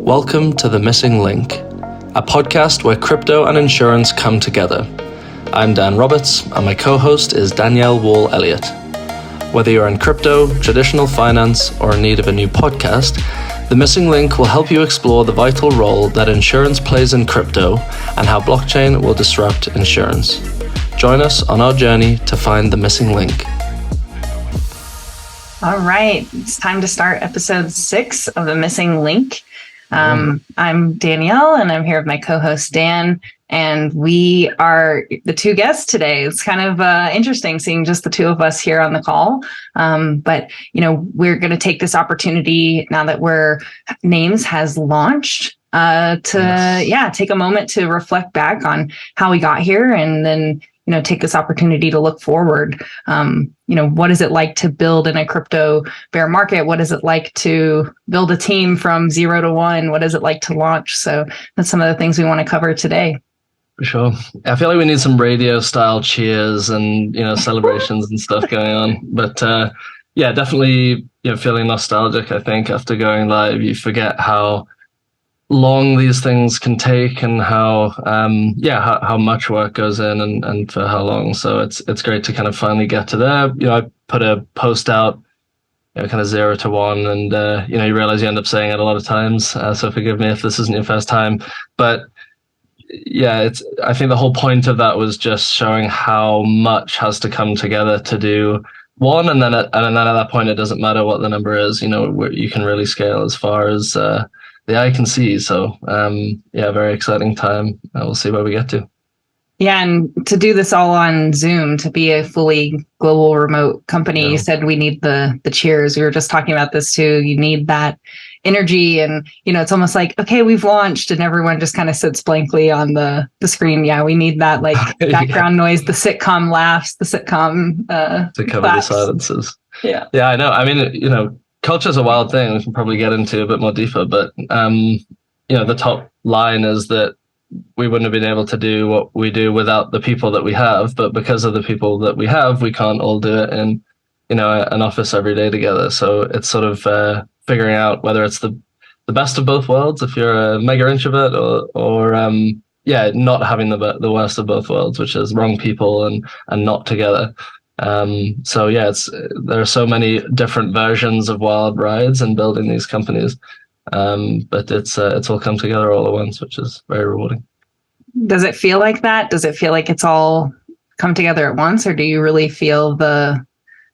Welcome to The Missing Link, a podcast where crypto and insurance come together. I'm Dan Roberts, and my co-host is Danielle Wall-Elliott. Whether you're in crypto, traditional finance, or in need of a new podcast, The Missing Link will help you explore the vital role that insurance plays in crypto and how blockchain will disrupt insurance. Join us on our journey to find the missing link. All right, it's time to start episode 6 of The Missing Link. I'm Danielle, and I'm here with my co-host Dan, and we are the two guests today. It's kind of interesting seeing just the two of us here on the call. But we're going to take this opportunity now that Nayms has launched to take a moment to reflect back on how we got here, and then take this opportunity to look forward. What is it like to build in a crypto bear market? What is it like to build a team from 0 to 1? What is it like to launch? So that's some of the things we want to cover today. For sure. I feel like we need some radio style cheers and, celebrations and stuff going on. But definitely, feeling nostalgic, I think, after going live. You forget how long these things can take and how much work goes in and for how long. So it's great to kind of finally get to there. I put a post out, kind of 0 to 1, and you realize you end up saying it a lot of times. So forgive me if this isn't your first time, but I think the whole point of that was just showing how much has to come together to do one, and then at that point it doesn't matter what the number is. You can really scale as far as the eye can see. So, very exciting time. We'll see where we get to. Yeah, and to do this all on Zoom, to be a fully global remote company, You said we need the cheers. We were just talking about this too. You need that energy, and it's almost like, okay, we've launched, and everyone just kind of sits blankly on the screen. Yeah, we need that background noise, the sitcom laughs, the sitcom to cover claps. The silences. Yeah, I know. I mean, culture's a wild thing. We can probably get into a bit more deeper, but the top line is that we wouldn't have been able to do what we do without the people that we have. But because of the people that we have, we can't all do it in an office every day together. So it's sort of figuring out whether it's the best of both worlds, if you're a mega introvert, or not having the worst of both worlds, which is wrong people and not together. There are so many different versions of wild rides and building these companies, but it's all come together all at once, which is very rewarding. Does it feel like that? Does it feel like it's all come together at once, or do you really feel the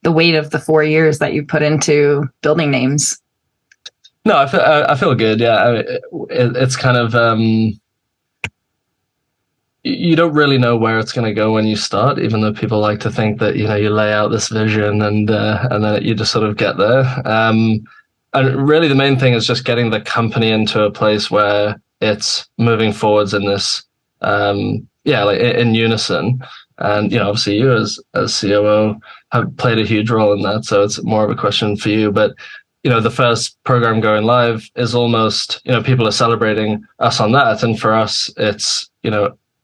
weight of the 4 years that you put into building Nayms? No, I feel good. Yeah, it's kind of you don't really know where it's going to go when you start, even though people like to think that, you lay out this vision and then you just sort of get there. And really the main thing is just getting the company into a place where it's moving forwards in this, in unison. And, obviously you as COO have played a huge role in that. So it's more of a question for you. But, the first program going live is almost, people are celebrating us on that. And for us, it's,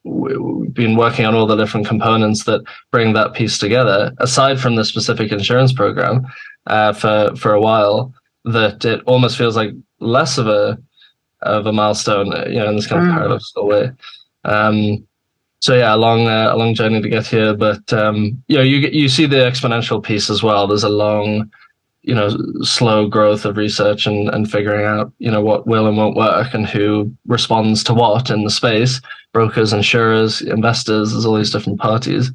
we've been working on all the different components that bring that piece together, aside from the specific insurance program, for a while, that it almost feels like less of a milestone, in this kind of paradoxical way. A long journey to get here, but you see the exponential piece as well. There's a long, slow growth of research and figuring out, what will and won't work and who responds to what in the space. Brokers, insurers, investors, there's all these different parties.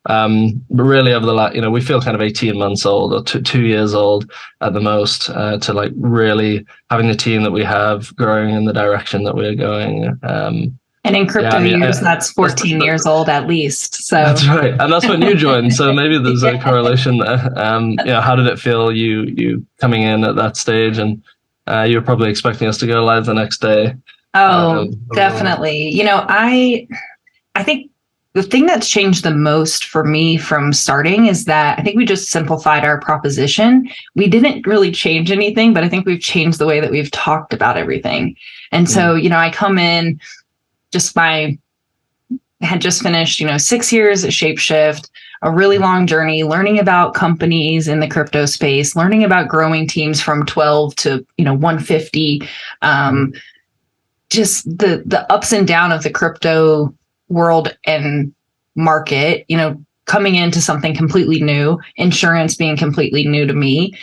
But really over the we feel kind of 18 months old or 2 years old at the most, to really having the team that we have growing in the direction that we're going. And in crypto years, that's 14 years old at least. So that's right, and that's when you joined. So maybe there's a correlation there. How did it feel you coming in at that stage, and you were probably expecting us to go live the next day? Oh, definitely. I think the thing that's changed the most for me from starting is that I think we just simplified our proposition. We didn't really change anything, but I think we've changed the way that we've talked about everything. And so, I come in. I had just finished, 6 years at Shapeshift, a really long journey, learning about companies in the crypto space, learning about growing teams from 12 to, 150, just the ups and downs of the crypto world and market, coming into something completely new, insurance being completely new to me.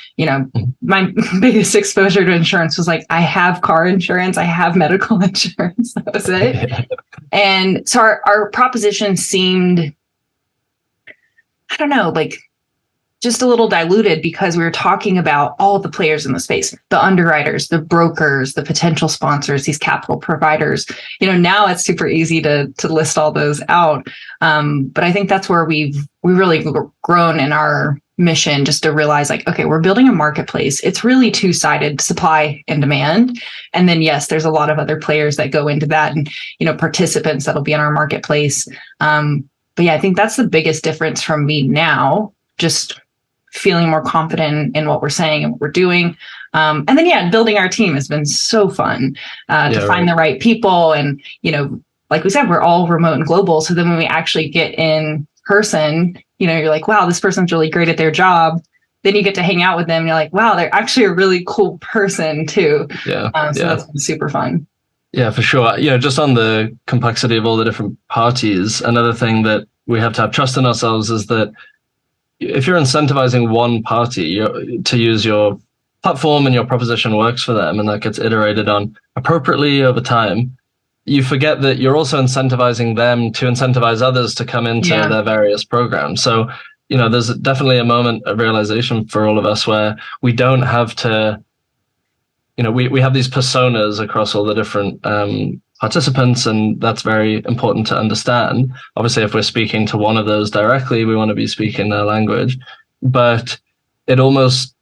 My biggest exposure to insurance was like, I have car insurance, I have medical insurance. That was it. Yeah. And so our proposition seemed, I don't know, like just a little diluted because we were talking about all the players in the space, the underwriters, the brokers, the potential sponsors, these capital providers. Now it's super easy to list all those out. But I think that's where we really grown in our mission, just to realize like, okay, we're building a marketplace. It's really two-sided, supply and demand. And then, yes, there's a lot of other players that go into that and, participants that'll be in our marketplace. But yeah, I think that's the biggest difference from me now, just feeling more confident in what we're saying and what we're doing. And then, yeah, building our team has been so fun to find the right people. And, like we said, we're all remote and global. So then when we actually get in person, you're like, wow, this person's really great at their job. Then you get to hang out with them. And you're like, wow, they're actually a really cool person too. Yeah. So that's been super fun. Yeah, for sure. Just on the complexity of all the different parties, another thing that we have to have trust in ourselves is that if you're incentivizing one party to use your platform and your proposition works for them and that gets iterated on appropriately over time, you forget that you're also incentivizing them to incentivize others to come into their various programs. So, there's definitely a moment of realization for all of us where we don't have to, we have these personas across all the different participants, and that's very important to understand. Obviously, if we're speaking to one of those directly, we want to be speaking their language, but it almost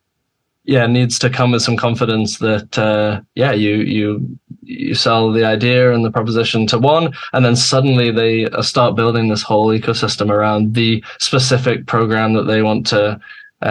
needs to come with some confidence that you sell the idea and the proposition to one, and then suddenly they start building this whole ecosystem around the specific program that they want to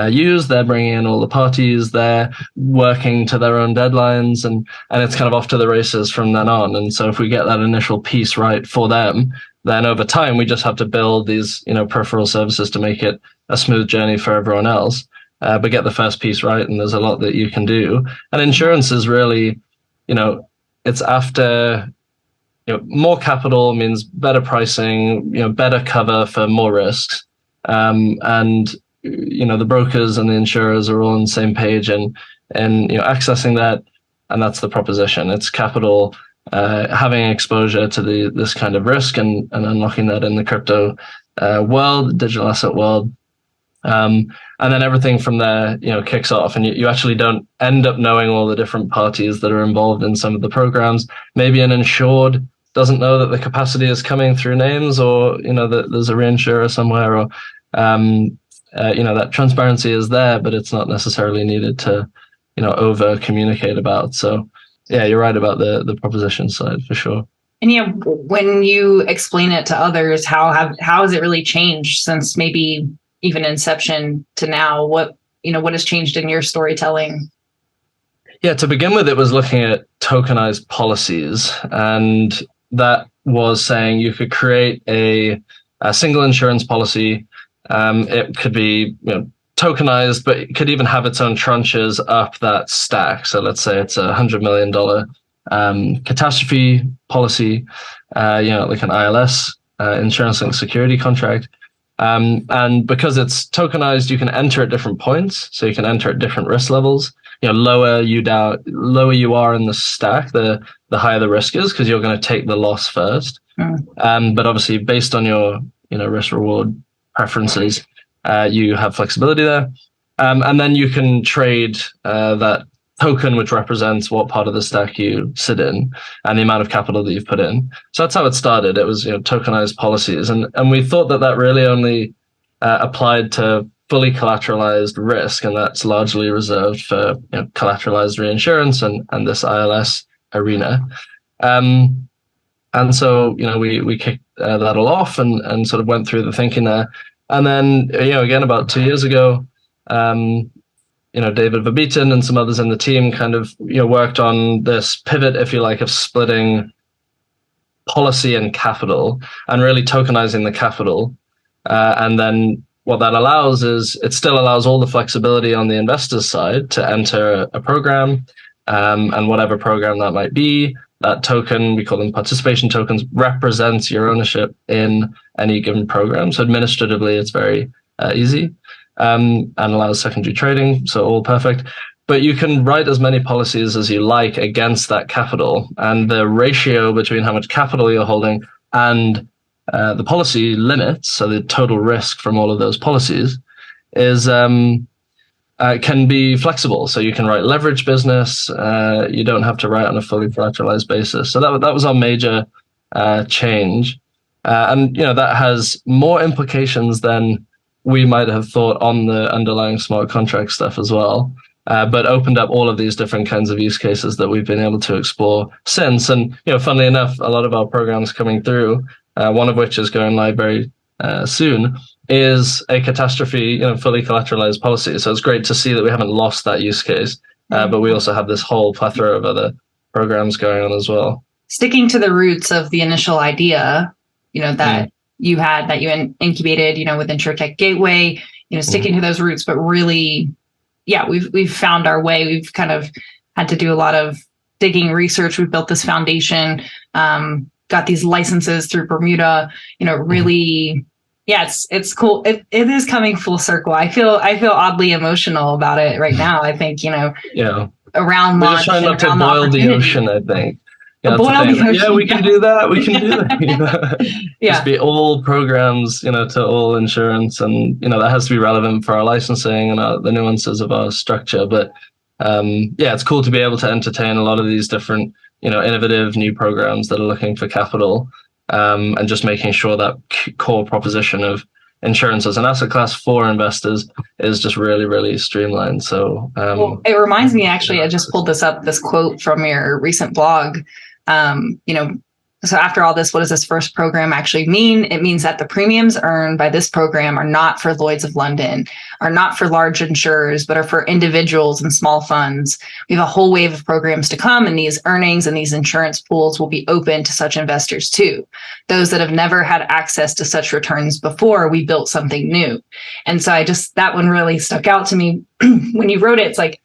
use. They're bringing in all the parties, they're working to their own deadlines, and it's kind of off to the races from then on. And so if we get that initial piece right for them, then over time we just have to build these peripheral services to make it a smooth journey for everyone else. But get the first piece right, and there's a lot that you can do. And insurance is really, it's after more capital means better pricing, better cover for more risks, and the brokers and the insurers are all on the same page and accessing that, and that's the proposition. It's capital having exposure to this kind of risk and unlocking that in the crypto world, digital asset world, and then everything from there kicks off, and you actually don't end up knowing all the different parties that are involved in some of the programs. Maybe an insured doesn't know that the capacity is coming through Nayms, or that there's a reinsurer somewhere, or that transparency is there, but it's not necessarily needed to, over communicate about. So yeah, you're right about the proposition side for sure. And when you explain it to others, how has it really changed since maybe even inception to now? What has changed in your storytelling? Yeah, to begin with, it was looking at tokenized policies, and that was saying you could create a single insurance policy. It could be tokenized, but it could even have its own tranches up that stack. So let's say it's $100 million catastrophe policy, like an ILS, insurance-linked security contract. And because it's tokenized, you can enter at different points. So you can enter at different risk levels. Lower you are in the stack, the higher the risk is, because you're going to take the loss first. But obviously, based on your risk reward preferences, you have flexibility there, and then you can trade that token, which represents what part of the stack you sit in and the amount of capital that you've put in. So that's how it started. It was tokenized policies, and we thought that really only applied to fully collateralized risk, and that's largely reserved for collateralized reinsurance and this ILS arena. And so we kicked that all off and sort of went through the thinking there. And then, again, about 2 years ago, David Verbeeten and some others in the team kind of, worked on this pivot, if you like, of splitting policy and capital and really tokenizing the capital. And then what that allows is it still allows all the flexibility on the investor's side to enter a program, and whatever program that might be. that token, we call them participation tokens, represents your ownership in any given program. So administratively, it's very easy and allows secondary trading. So all perfect. But you can write as many policies as you like against that capital. And the ratio between how much capital you're holding and the policy limits, so the total risk from all of those policies, is can be flexible. So you can write leverage business. You don't have to write on a fully collateralized basis. So that was our major change. And that has more implications than we might have thought on the underlying smart contract stuff as well. But opened up all of these different kinds of use cases that we've been able to explore since. And, funnily enough, a lot of our programs coming through, one of which is going live very soon, is a catastrophe, fully collateralized policy. So it's great to see that we haven't lost that use case, but we also have this whole plethora of other programs going on as well. Sticking to the roots of the initial idea, that you had, that you incubated, with InsurTech Gateway, sticking to those roots, but really, we've found our way. We've kind of had to do a lot of digging research. We've built this foundation, got these licenses through Bermuda, really, it's cool. It is coming full circle. I feel oddly emotional about it right now. I think, around we're launch. Just trying not to boil the ocean, I think. Boil the ocean. Yeah, we can do that. We can do that. Just be all programs, to all insurance, and that has to be relevant for our licensing and the nuances of our structure. But it's cool to be able to entertain a lot of these different, innovative new programs that are looking for capital, and just making sure that core proposition of insurance as an asset class for investors is just really, really streamlined. So it reminds me, actually, I just pulled this quote from your recent blog. So after all this, what does this first program actually mean? It means that the premiums earned by this program are not for Lloyd's of London, are not for large insurers, but are for individuals and small funds. We have a whole wave of programs to come, and these earnings and these insurance pools will be open to such investors too. Those that have never had access to such returns before, we built something new. And so that one really stuck out to me. When you wrote it, it's like,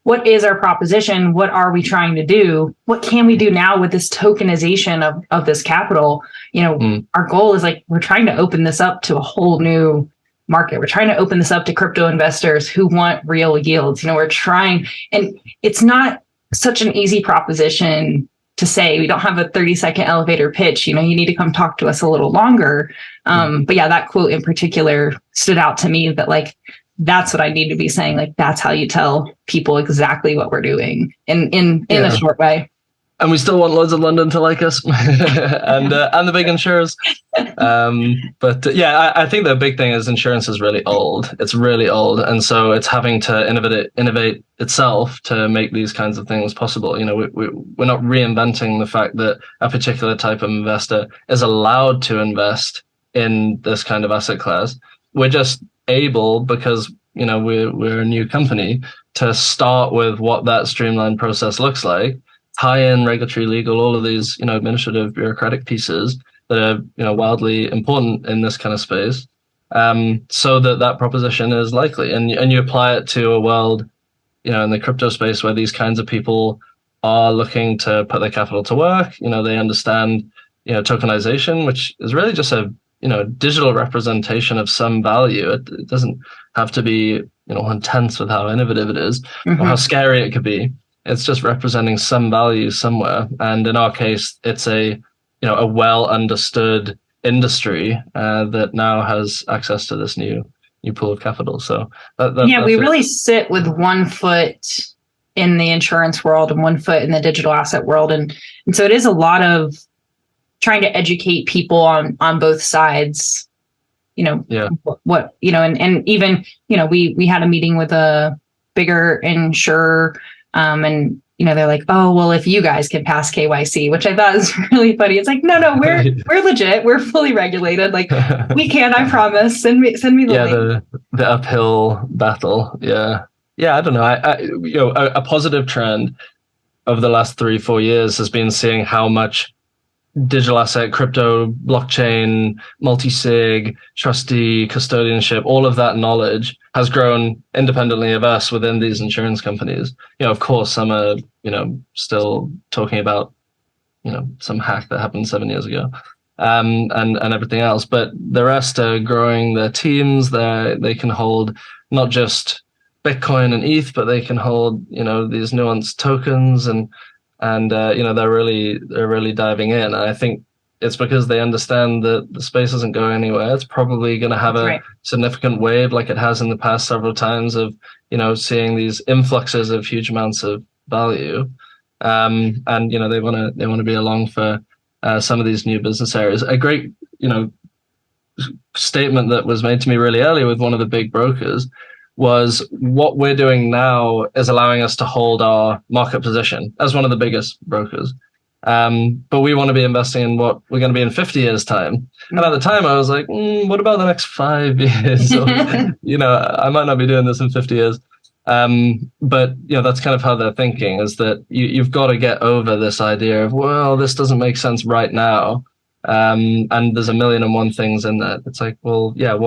what is our proposition? What are we trying to do? What can we do now with this tokenization of this capital? Our goal is we're trying to open this up to a whole new market. We're trying to open this up to crypto investors who want real yields. We're trying, and it's not such an easy proposition to say. We don't have a 30-second elevator pitch. You need to come talk to us a little longer. But that quote in particular stood out to me, that that's what I need to be saying. That's how you tell people exactly what we're doing in a short way. And we still want Lloyd's of London to like us and the big insurers. But I think the big thing is insurance is really old. It's really old. And so it's having to innovate itself to make these kinds of things possible. We're not reinventing the fact that a particular type of investor is allowed to invest in this kind of asset class. We're just able, because we're a new company, to start with what that streamlined process looks like, tie in regulatory, legal, all of these administrative, bureaucratic pieces that are wildly important in this kind of space, so that proposition is likely, and you apply it to a world in the crypto space where these kinds of people are looking to put their capital to work. They understand tokenization, which is really just a digital representation of some value. It doesn't have to be, intense with how innovative it is or how scary it could be. It's just representing some value somewhere. And in our case, it's a well understood industry that now has access to this new pool of capital. So we really sit with one foot in the insurance world and one foot in the digital asset world. And so it is a lot of trying to educate people on both sides, what, and even, we had a meeting with a bigger insurer, and, they're like, oh, well, if you guys can pass KYC, which I thought was really funny. It's like, no, we're legit. We're fully regulated. We can, I promise. Send me the link. The uphill battle. Yeah. I don't know. A positive trend over the last 3-4 years has been seeing how much digital asset, crypto, blockchain, multi-sig, trustee, custodianship, all of that knowledge has grown independently of us within these insurance companies. Of course, some are, still talking about some hack that happened 7 years ago, and everything else. But the rest are growing their teams. They can hold not just Bitcoin and ETH, but they can hold these nuanced tokens, and they're really diving in. And I think it's because they understand that the space isn't going anywhere. It's probably going to have a significant wave, like it has in the past several times, of seeing these influxes of huge amounts of value. And they want to be along for some of these new business areas. A great statement that was made to me really early with one of the big brokers was, what we're doing now is allowing us to hold our market position as one of the biggest brokers. But we want to be investing in what we're going to be in 50 years' time. And at the time, I was like, what about the next 5 years? Or, I might not be doing this in 50 years. But that's kind of how they're thinking, is that you've got to get over this idea of, well, this doesn't make sense right now. And there's a million and one things in that. It's like, well, yeah,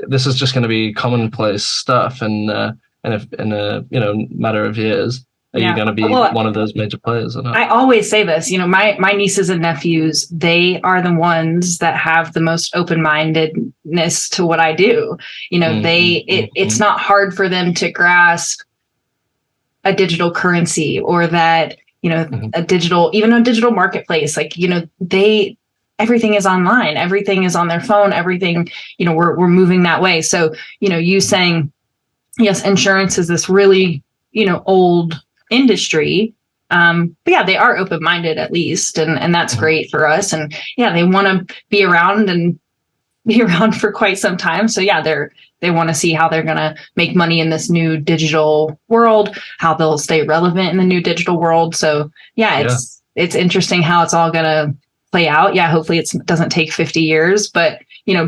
this is just going to be commonplace stuff in a matter of years. Are you going to be one of those major players or not? I always say this, my nieces and nephews, they are the ones that have the most open-mindedness to what I do. It's not hard for them to grasp a digital currency, or that, a digital marketplace. Like, everything is online, everything is on their phone, everything, we're moving that way. So, you saying, yes, insurance is this really, old industry. But yeah, they are open-minded at least. And that's great for us. And yeah, they want to be around for quite some time. So yeah, they want to see how they're going to make money in this new digital world, how they'll stay relevant in the new digital world. So yeah, it's interesting how it's all going to play out. Yeah, hopefully it doesn't take 50 years, but being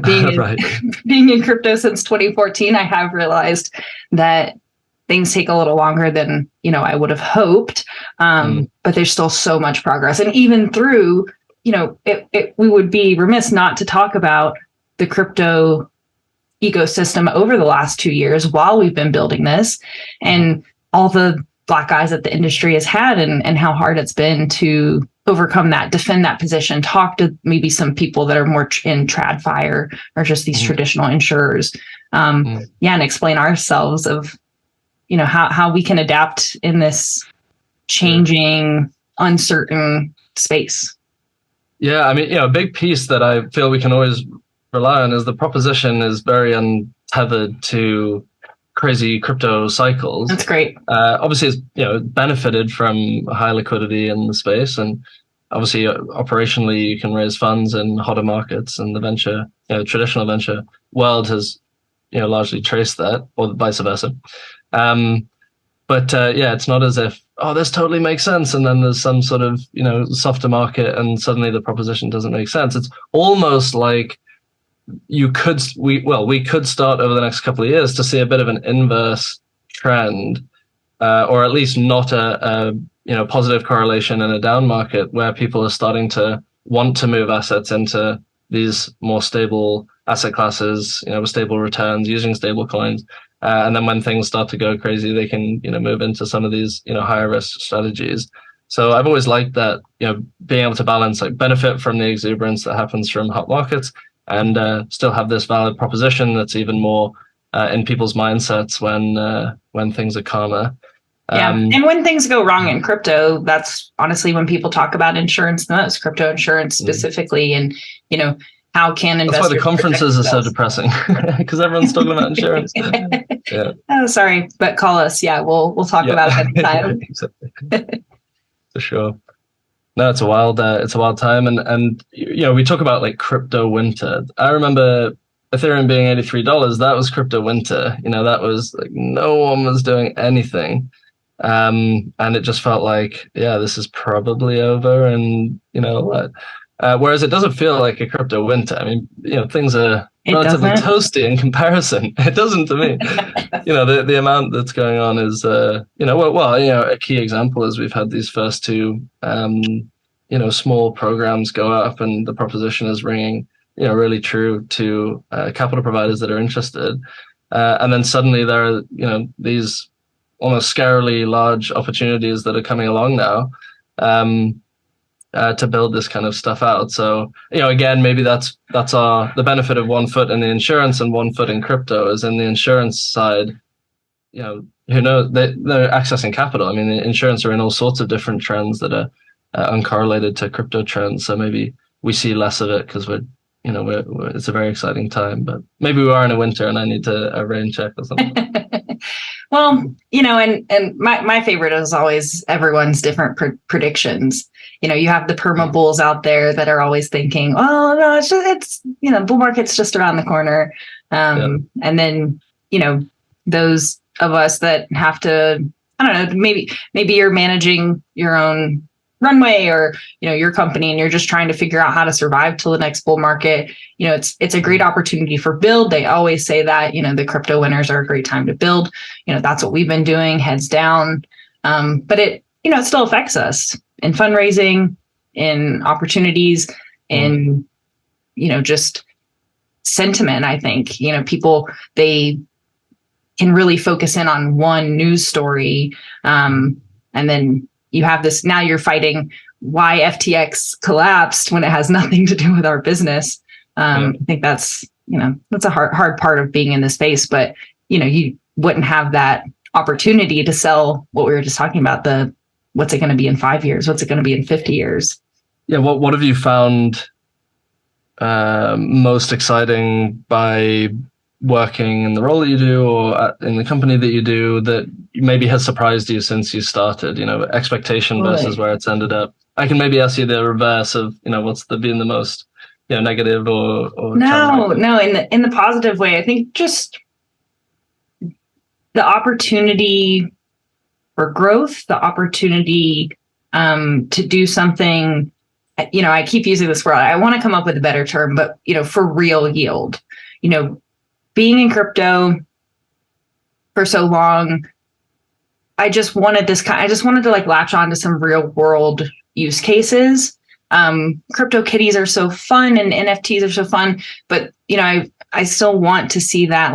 being in crypto since 2014, I have realized that things take a little longer than, I would have hoped. But there's still so much progress. And even through, we would be remiss not to talk about the crypto ecosystem over the last 2 years while we've been building this, and all the black eyes that the industry has had, and how hard it's been to overcome that, defend that position, talk to maybe some people that are more in TradFi or just these traditional insurers. And explain ourselves of, how we can adapt in this changing, uncertain space. Yeah, I mean, a big piece that I feel we can always rely on is the proposition is very untethered to crazy crypto cycles. That's great. Obviously, it's benefited from high liquidity in the space, and obviously operationally you can raise funds in hotter markets, and the traditional venture world has largely traced that, or vice versa. But it's not as if, this totally makes sense, and then there's some sort of softer market and suddenly the proposition doesn't make sense. It's almost like we could start over the next couple of years to see a bit of an inverse trend, or at least not a positive correlation in a down market, where people are starting to want to move assets into these more stable asset classes, with stable returns, using stable coins. And then when things start to go crazy, they can, move into some of these, higher risk strategies. So I've always liked that, being able to balance, like, benefit from the exuberance that happens from hot markets, and still have this valid proposition that's even more in people's mindsets when things are calmer. And when things go wrong in crypto, that's honestly when people talk about insurance the most, crypto insurance specifically. And, how can investors... That's why the conferences are so depressing, because everyone's talking about insurance. Yeah. Oh, sorry, but call us. Yeah, we'll talk about it anytime. Exactly. For sure. No, it's a wild time, and we talk about like crypto winter. I remember Ethereum being $83. That was crypto winter. That was like no one was doing anything, and it just felt like, this is probably over, and whereas it doesn't feel like a crypto winter. I mean, things are relatively toasty in comparison. It doesn't to me. The amount that's going on is, a key example is we've had these first two, small programs go up, and the proposition is ringing, really true to capital providers that are interested. And then suddenly there are, these almost scarily large opportunities that are coming along now. to build this kind of stuff out. So, again, maybe that's the benefit of one foot in the insurance and one foot in crypto. Is in the insurance side, who knows, they're accessing capital. I mean, the insurance are in all sorts of different trends that are uncorrelated to crypto trends. So maybe we see less of it because it's a very exciting time. But maybe we are in a winter and I need a rain check or something. Well, and my favorite is always everyone's different predictions. You have the perma bulls out there that are always thinking, oh no, it's bull market's just around the corner. And then, those of us that have to, I don't know, maybe you're managing your own runway or, your company, and you're just trying to figure out how to survive till the next bull market. It's a great opportunity for build. They always say that, the crypto winners are a great time to build. That's what we've been doing, heads down. But it still affects us in fundraising, in opportunities, in, just sentiment. I think, people, they can really focus in on one news story. And then you have this, now you're fighting why FTX collapsed when it has nothing to do with our business. I think that's a hard part of being in this space, but you wouldn't have that opportunity to sell what we were just talking about, what's it going to be in 5 years? What's it going to be in 50 years? Yeah. What have you found most exciting by working in the role that you do or in the company that you do that maybe has surprised you since you started, expectation versus where it's ended up? I can maybe ask you the reverse of, what's been the most, negative or no, in the positive way. I think just the opportunity for growth, the opportunity to do something, I keep using this word. I want to come up with a better term, but, for real yield, being in crypto for so long, I just wanted to latch on to some real world use cases. Crypto kitties are so fun and NFTs are so fun, but I still want to see that,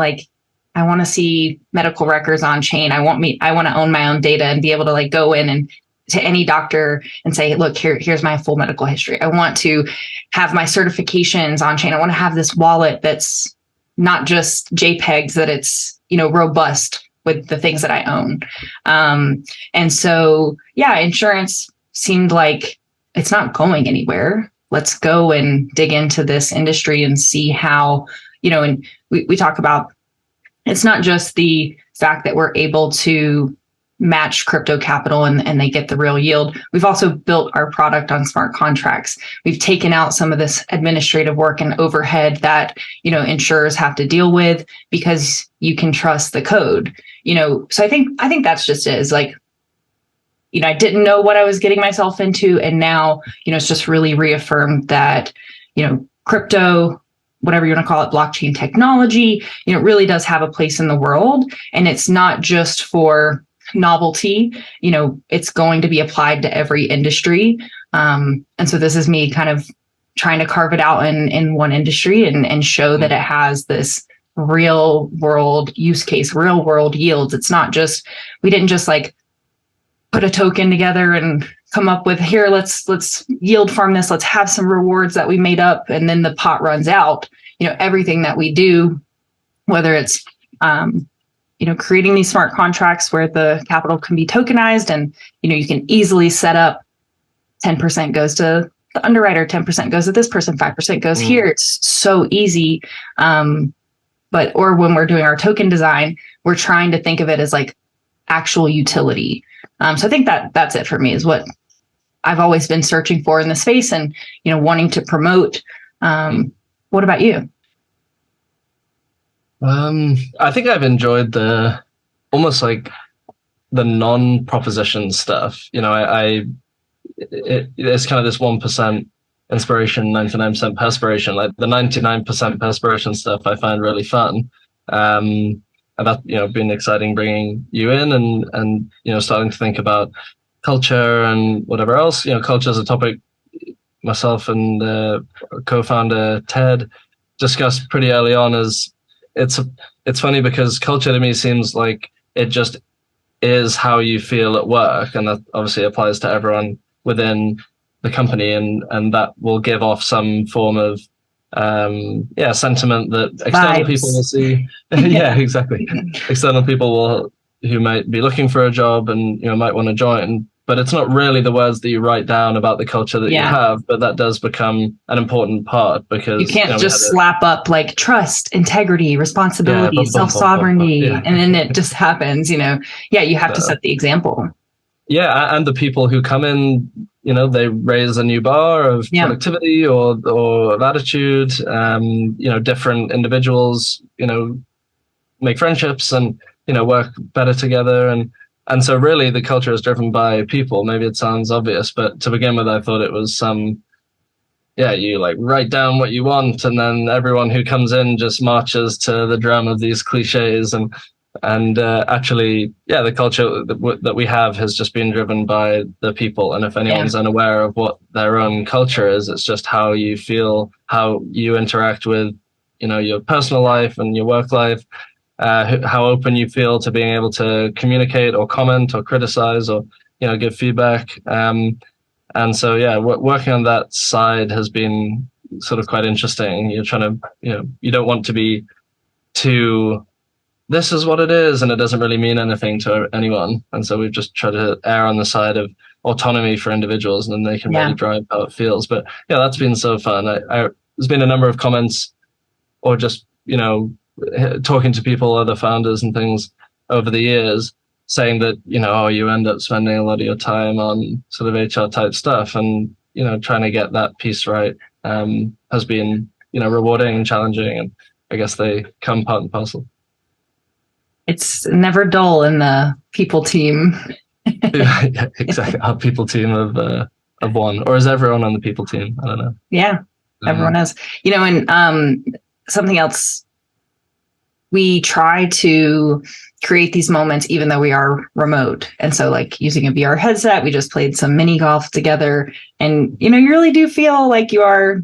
I want to see medical records on chain. I want to own my own data and be able to go in and to any doctor and say, look, here's my full medical history. I want to have my certifications on chain. I want to have this wallet that's not just JPEGs, that it's, robust with the things that I own. And so, insurance seemed like it's not going anywhere. Let's go and dig into this industry and see how, and we talk about, it's not just the fact that we're able to match crypto capital and they get the real yield. We've also built our product on smart contracts. We've taken out some of this administrative work and overhead that, insurers have to deal with because you can trust the code. So I think that's just it, is I didn't know what I was getting myself into. And now, it's just really reaffirmed that, crypto, whatever you want to call it, blockchain technology, really does have a place in the world. And it's not just for novelty, it's going to be applied to every industry. And so this is me kind of trying to carve it out in one industry and show that it has this real world use case, real world yields. It's not just, we didn't just put a token together and come up with, here, let's yield farm this, let's have some rewards that we made up, and then the pot runs out. Everything that we do, whether it's creating these smart contracts where the capital can be tokenized and, you can easily set up 10% goes to the underwriter, 10% goes to this person, 5% goes here. It's so easy. Or when we're doing our token design, we're trying to think of it as actual utility. So I think that's it for me, is what I've always been searching for in the space and, wanting to promote. What about you? I think I've enjoyed the almost the non-proposition stuff. It's kind of this 1% inspiration, 99% perspiration. The 99% perspiration stuff I find really fun. And that, been exciting bringing you in and starting to think about culture and whatever else. Culture is a topic myself and co-founder Ted discussed pretty early on. As it's funny because culture to me seems like it just is how you feel at work, and that obviously applies to everyone within the company, and that will give off some form of sentiment that external people will Vibes. see. Yeah. Yeah, exactly. External people will who might be looking for a job and might want to join, but it's not really the words that you write down about the culture that you Yeah. have, but that does become an important part because You can't we had just slap up like trust, integrity, responsibility, bum, bum, bum, bum, bum, self-sovereignty, yeah. and then it just happens, Yeah, you have to set the example. Yeah, and the people who come in, they raise a new bar of productivity or of attitude. Different individuals, make friendships and work better together, and so really the culture is driven by people. Maybe it sounds obvious, but to begin with, I thought it was you like write down what you want, and then everyone who comes in just marches to the drum of these cliches, and actually, the culture that we have has just been driven by the people. And if anyone's unaware of what their own culture is, it's just how you feel, how you interact with, your personal life and your work life, how open you feel to being able to communicate or comment or criticize or, give feedback. And so, working on that side has been sort of quite interesting. You're trying to, you don't want to be too, this is what it is, and it doesn't really mean anything to anyone. And so we've just tried to err on the side of autonomy for individuals, and then they can really drive how it feels. But that's been so fun. There's been a number of comments or just, talking to people, other founders and things over the years, saying that, you end up spending a lot of your time on sort of HR type stuff, and, trying to get that piece right has been, rewarding and challenging. And I guess they come part and parcel. It's never dull in the people team. Yeah, exactly. Our people team of one, or is everyone on the people team? I don't know. Yeah, everyone is. And something else, we try to create these moments even though we are remote. And so like using a VR headset, we just played some mini golf together, and you really do feel like you are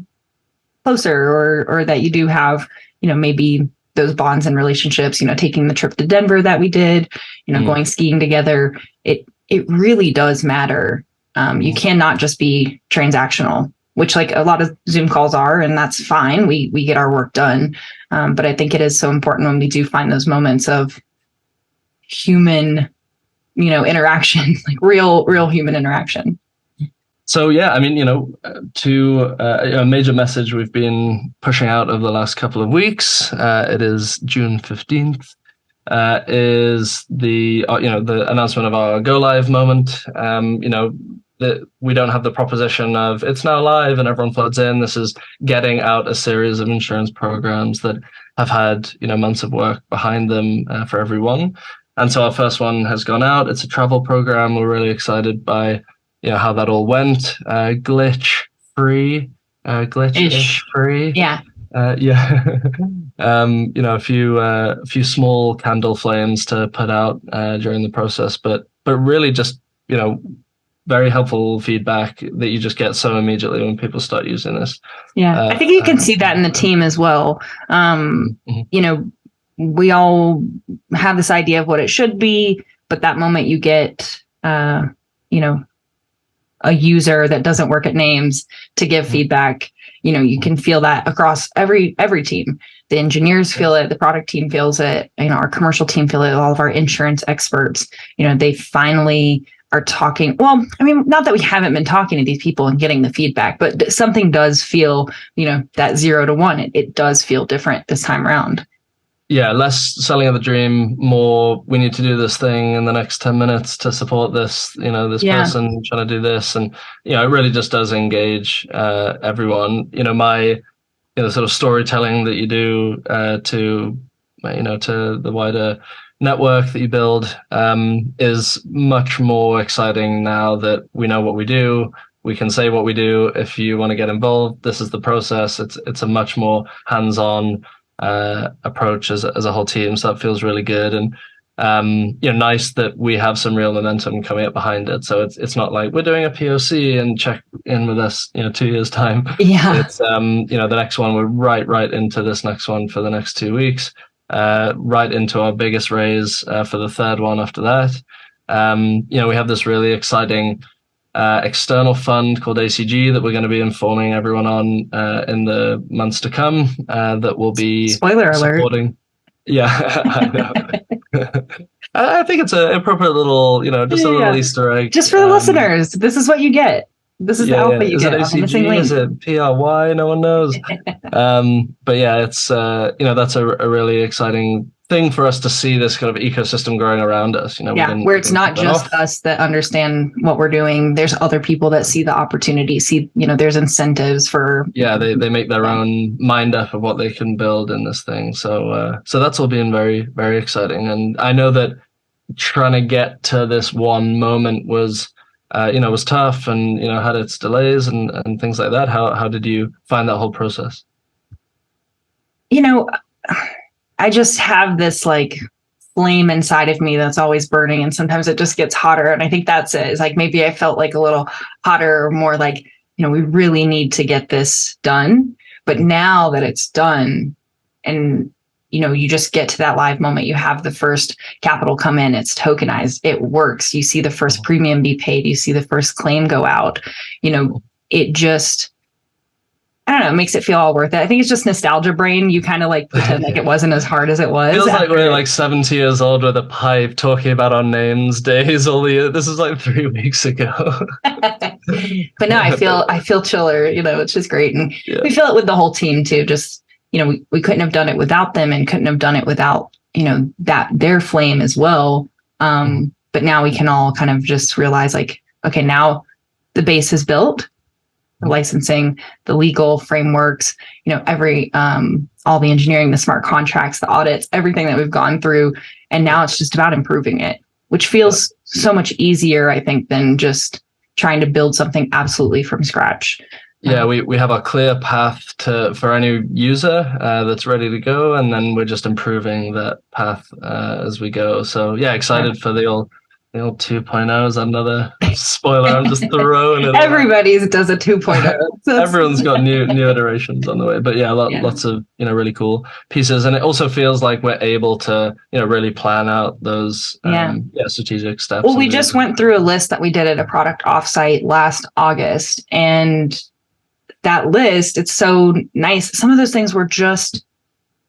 closer, or that you do have, maybe those bonds and relationships, taking the trip to Denver that we did, going skiing together. It really does matter. You cannot just be transactional, which like a lot of Zoom calls are, and that's fine. We get our work done. But I think it is so important when we do find those moments of human, interaction, like real human interaction. So, I mean, a major message we've been pushing out over the last couple of weeks, it is June 15th, is the announcement of our go live moment. That we don't have the proposition of it's now live and everyone floods in. This is getting out a series of insurance programs that have had, months of work behind them for everyone. And so our first one has gone out. It's a travel program. We're really excited by how that all went. Glitch-ish free. Yeah. A few small candle flames to put out during the process, but really just very helpful feedback that you just get so immediately when people start using this. Yeah, I think you can see that in the team as well. We all have this idea of what it should be, but that moment you get, a user that doesn't work at Nayms to give feedback, you can feel that across every team. The engineers feel it, the product team feels it, our commercial team feel it, all of our insurance experts, they finally are talking. Well, I mean, not that we haven't been talking to these people and getting the feedback, but something does feel, that 0 to 1, it does feel different this time around. Yeah, less selling of the dream, more we need to do this thing in the next 10 minutes to support this, this person trying to do this. And, it really just does engage everyone. My, sort of storytelling that you do to the wider network that you build is much more exciting now that we know what we do. We can say what we do. If you want to get involved, this is the process. It's a much more hands-on approach as a whole team. So that feels really good. And nice that we have some real momentum coming up behind it. So it's not like we're doing a POC and check in with us, 2 years time. Yeah. It's the next one, we're right into this next one for the next 2 weeks. Right into our biggest raise for the third one after that. We have this really exciting external fund called ACG that we're going to be informing everyone on in the months to come. That will be spoiler supporting. Alert. Yeah, I know. I think it's a appropriate little, just a little Easter egg. Just for the listeners, this is what you get. This is the alpha you Is get it on the missing ACG? link. Is it PRY? No one knows. But yeah, it's that's a really exciting thing for us to see this kind of ecosystem growing around us. Where it's not just us that understand what we're doing. There's other people that see the opportunity. See, there's incentives for. Yeah, they make their own mind up of what they can build in this thing. So that's all been very, very exciting. And I know that trying to get to this one moment was tough and, had its delays and things like that. How did you find that whole process? I just have this like flame inside of me that's always burning, and sometimes it just gets hotter. And I think that's it. It's like maybe I felt like a little hotter or more like, we really need to get this done. But now that it's done and you just get to that live moment, you have the first capital come in, it's tokenized, it works. You see the first premium be paid, you see the first claim go out, it just, I don't know, it makes it feel all worth it. I think it's just nostalgia brain. You kind of like pretend like it wasn't as hard as it was. Feels like we're like 70 years old with a pipe talking about our Nayms days all the year. This is like 3 weeks ago. But no, I feel chiller, it's just great. And we feel it with the whole team too. Just, we couldn't have done it without them and couldn't have done it without, that their flame as well. But now we can all kind of just realize like, okay, now the base is built, the licensing, the legal frameworks, every, all the engineering, the smart contracts, the audits, everything that we've gone through. And now it's just about improving it, which feels so much easier, I think, than just trying to build something absolutely from scratch. Yeah, we have a clear path for any user that's ready to go, and then we're just improving that path as we go. So yeah, excited for the old 2.0 is another spoiler. I'm just throwing it. Everybody's does a 2.0. So everyone's got new iterations on the way. But yeah, lots of really cool pieces, and it also feels like we're able to really plan out those strategic steps. Well, we just went through a list that we did at a product offsite last August, and that list, it's so nice. Some of those things were just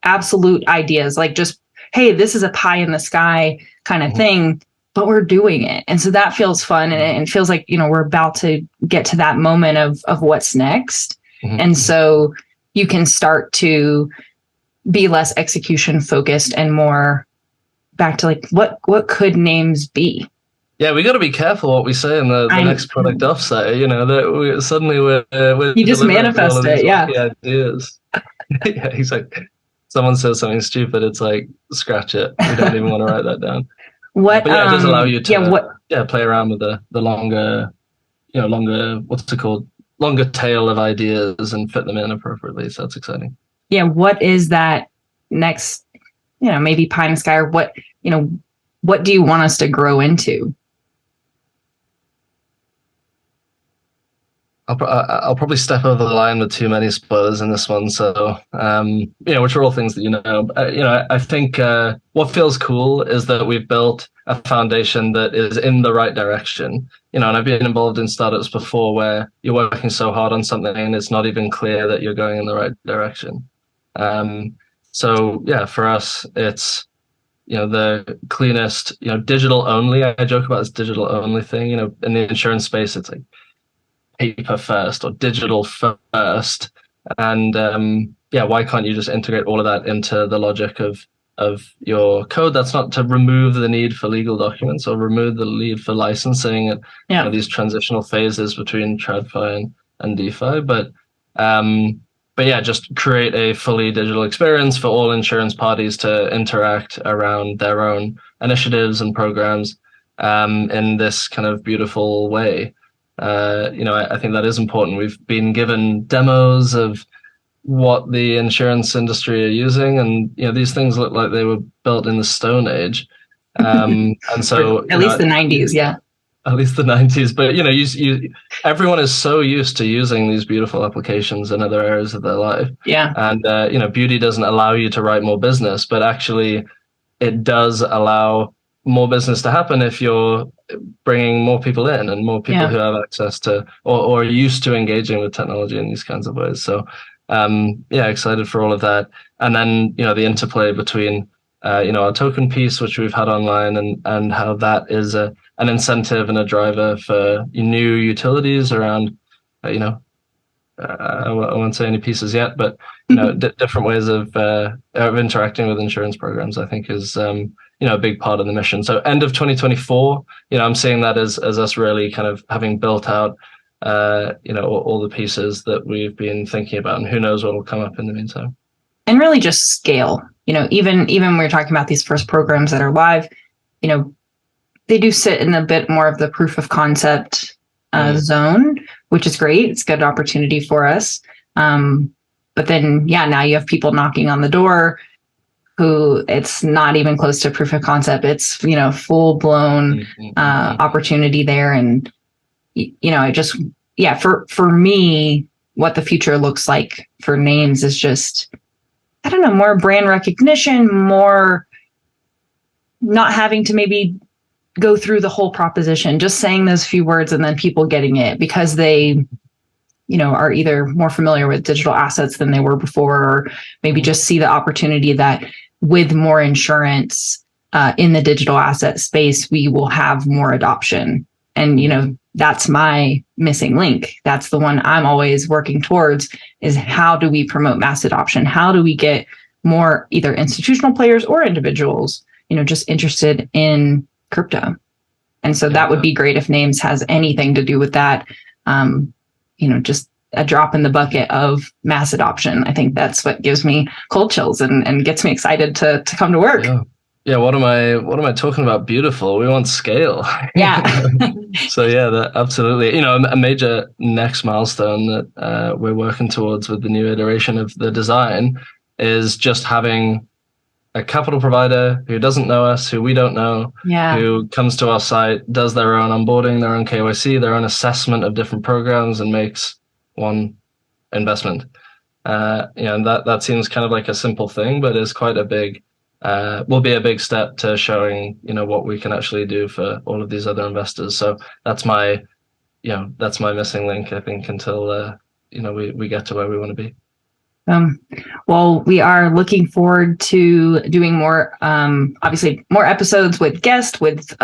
absolute ideas, like just, hey, this is a pie in the sky kind of thing, but we're doing it. And so that feels fun. And it feels like, we're about to get to that moment of what's next. And so you can start to be less execution focused and more back to like, what could Nayms be? Yeah, we got to be careful what we say in the next product offset. That suddenly we're you just manifest it, ideas. Yeah, exactly. Someone says something stupid, it's like scratch it. We don't even want to write that down. But it does allow you to play around with the longer, what's it called? Longer tail of ideas and fit them in appropriately. So that's exciting. Yeah, what is that next? Maybe pie in the sky, or what do you want us to grow into? I'll probably step over the line with too many spoilers in this one. So, which are all things that I think what feels cool is that we've built a foundation that is in the right direction. And I've been involved in startups before where you're working so hard on something and it's not even clear that you're going in the right direction. So yeah, for us, it's the cleanest, digital only. I joke about this digital only thing. In the insurance space, it's like paper first or digital first, and why can't you just integrate all of that into the logic of your code? That's not to remove the need for legal documents or remove the need for licensing and these transitional phases between TradFi and DeFi, but just create a fully digital experience for all insurance parties to interact around their own initiatives and programs in this kind of beautiful way. I think that is important. We've been given demos of what the insurance industry are using, and these things look like they were built in the Stone Age, and so at least the 90s, at least the 90s. But everyone is so used to using these beautiful applications in other areas of their life, and beauty doesn't allow you to write more business, but actually it does allow more business to happen if you're bringing more people in and more people who have access to or are used to engaging with technology in these kinds of ways. So excited for all of that. And then, the interplay between, our token piece, which we've had online, and how that is an incentive and a driver for new utilities around, I won't say any pieces yet, but different ways of interacting with insurance programs, I think is a big part of the mission. So end of 2024, I'm seeing that as us really kind of having built out all the pieces that we've been thinking about, and who knows what will come up in the meantime. And really just scale. Even when we're talking about these first programs that are live, they do sit in a bit more of the proof of concept zone, which is great. It's a good opportunity for us. But then, now you have people knocking on the door who it's not even close to proof of concept. It's, full blown opportunity there. And, it just, for me, what the future looks like for Nayms is just, I don't know, more brand recognition, more not having to maybe go through the whole proposition, just saying those few words and then people getting it because they, are either more familiar with digital assets than they were before, or maybe just see the opportunity that with more insurance in the digital asset space, we will have more adoption. And, that's my missing link. That's the one I'm always working towards, is how do we promote mass adoption? How do we get more either institutional players or individuals, just interested in crypto? And so that would be great if Nayms has anything to do with that. Just a drop in the bucket of mass adoption. I think that's what gives me cold chills and gets me excited to come to work. Yeah. What am I talking about? Beautiful. We want scale. Yeah. So that absolutely, a major next milestone that we're working towards with the new iteration of the design is just having a capital provider who doesn't know us, who we don't know, who comes to our site, does their own onboarding, their own KYC, their own assessment of different programs, and makes one investment. And that seems kind of like a simple thing, but is quite a big, will be a big step to showing, what we can actually do for all of these other investors. So that's my missing link, I think, until, we get to where we want to be. Well, we are looking forward to doing more, obviously more episodes with guests, with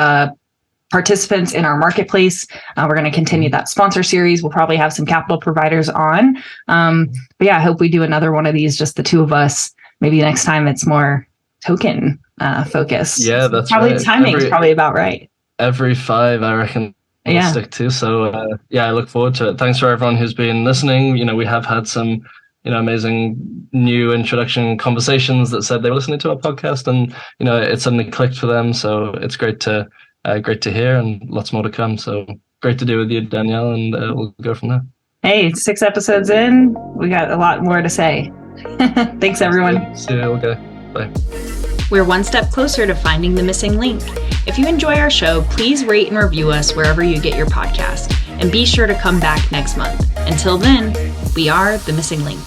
participants in our marketplace. We're going to continue that sponsor series. We'll probably have some capital providers on. But I hope we do another one of these, just the two of us. Maybe next time it's more token focused. Yeah, that's probably right. Timing's probably about right. Every 5, I reckon. We'll stick to. So I look forward to it. Thanks for everyone who's been listening. We have had some amazing new introduction conversations that said they were listening to our podcast, and it suddenly clicked for them. So it's great to hear, and lots more to come. So great to do with you, Danielle, and we'll go from there. Hey, 6 episodes in, we got a lot more to say. Thanks, everyone. See you. Okay. Bye. We're one step closer to finding the missing link. If you enjoy our show, please rate and review us wherever you get your podcast, and be sure to come back next month. Until then, we are the missing link.